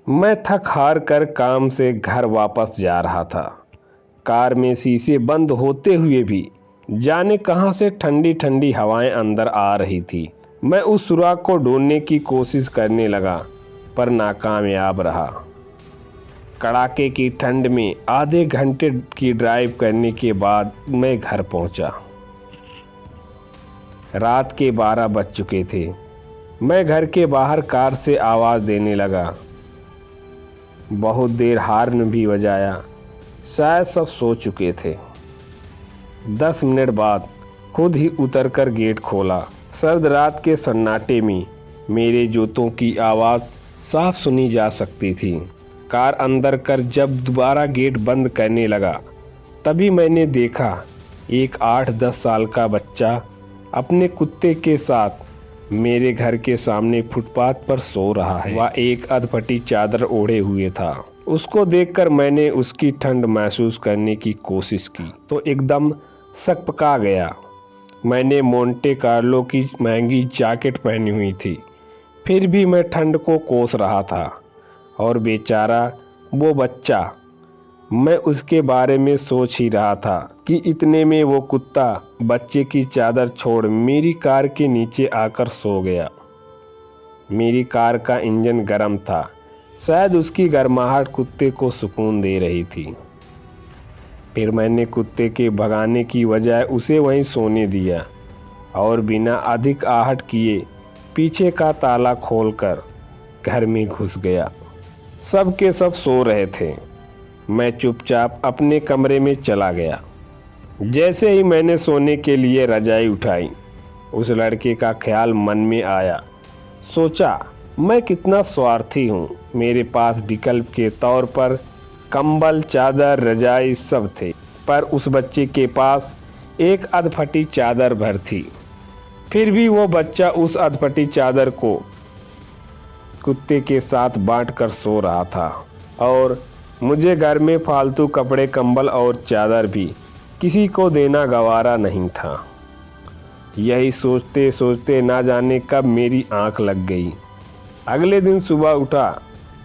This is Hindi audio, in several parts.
मैं थक हार कर काम से घर वापस जा रहा था। कार में शीशे बंद होते हुए भी जाने कहां से ठंडी ठंडी हवाएं अंदर आ रही थी। मैं उस सुराग को ढूंढने की कोशिश करने लगा पर नाकामयाब रहा। कड़ाके की ठंड में आधे घंटे की ड्राइव करने के बाद मैं घर पहुंचा। रात के 12 बज चुके थे। मैं घर के बाहर कार से आवाज़ देने लगा। बहुत देर हार्न भी बजाया, शायद सब सो चुके थे। 10 मिनट बाद खुद ही उतरकर गेट खोला। सर्द रात के सन्नाटे में मेरे जूतों की आवाज़ साफ सुनी जा सकती थी। कार अंदर कर जब दोबारा गेट बंद करने लगा तभी मैंने देखा एक 8-10 साल का बच्चा अपने कुत्ते के साथ मेरे घर के सामने फुटपाथ पर सो रहा है। वह एक अधफटी चादर ओढ़े हुए था। उसको देखकर मैंने उसकी ठंड महसूस करने की कोशिश की तो एकदम सकपका गया। मैंने मोंटे कार्लो की महंगी जैकेट पहनी हुई थी, फिर भी मैं ठंड को कोस रहा था। और बेचारा वो बच्चा, मैं उसके बारे में सोच ही रहा था कि इतने में वो कुत्ता बच्चे की चादर छोड़ मेरी कार के नीचे आकर सो गया। मेरी कार का इंजन गर्म था, शायद उसकी गर्माहट कुत्ते को सुकून दे रही थी। फिर मैंने कुत्ते के भगाने की बजाय उसे वहीं सोने दिया और बिना अधिक आहट किए पीछे का ताला खोलकर घर में घुस गया। सब के सब सो रहे थे। मैं चुपचाप अपने कमरे में चला गया। जैसे ही मैंने सोने के लिए रजाई उठाई, उस लड़के का ख्याल मन में आया। सोचा, मैं कितना स्वार्थी हूँ। मेरे पास विकल्प के तौर पर कंबल, चादर, रजाई सब थे, पर उस बच्चे के पास एक अधफटी चादर भर थी। फिर भी वो बच्चा उस अधफटी चादर को कुत्ते के साथ बांटकर सो रहा था और मुझे घर में फालतू कपड़े, कंबल और चादर भी किसी को देना गवारा नहीं था। यही सोचते सोचते ना जाने कब मेरी आंख लग गई। अगले दिन सुबह उठा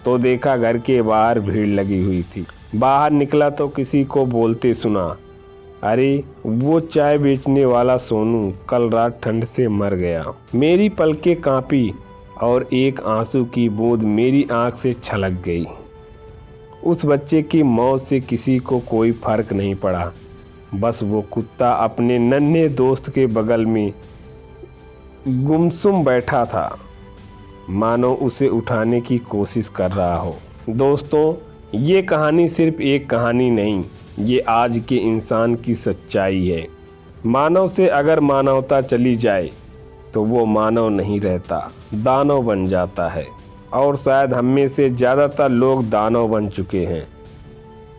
तो देखा घर के बाहर भीड़ लगी हुई थी। बाहर निकला तो किसी को बोलते सुना, अरे वो चाय बेचने वाला सोनू कल रात ठंड से मर गया। मेरी पलकें कांपी और एक आंसू की बूंद मेरी आंख से छलक गई। उस बच्चे की मौत से किसी को कोई फर्क नहीं पड़ा, बस वो कुत्ता अपने नन्हे दोस्त के बगल में गुमसुम बैठा था, मानो उसे उठाने की कोशिश कर रहा हो। दोस्तों, ये कहानी सिर्फ एक कहानी नहीं, ये आज के इंसान की सच्चाई है। मानव से अगर मानवता चली जाए तो वो मानव नहीं रहता, दानव बन जाता है। और शायद हम में से ज़्यादातर लोग दानव बन चुके हैं।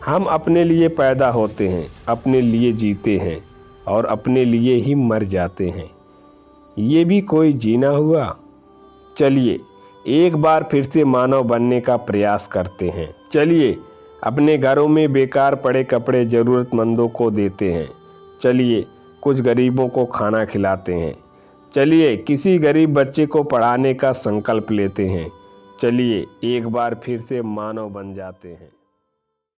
हम अपने लिए पैदा होते हैं, अपने लिए जीते हैं और अपने लिए ही मर जाते हैं। ये भी कोई जीना हुआ? चलिए एक बार फिर से मानव बनने का प्रयास करते हैं। चलिए अपने घरों में बेकार पड़े कपड़े ज़रूरतमंदों को देते हैं। चलिए कुछ गरीबों को खाना खिलाते हैं। चलिए किसी गरीब बच्चे को पढ़ाने का संकल्प लेते हैं। चलिए एक बार फिर से मानव बन जाते हैं।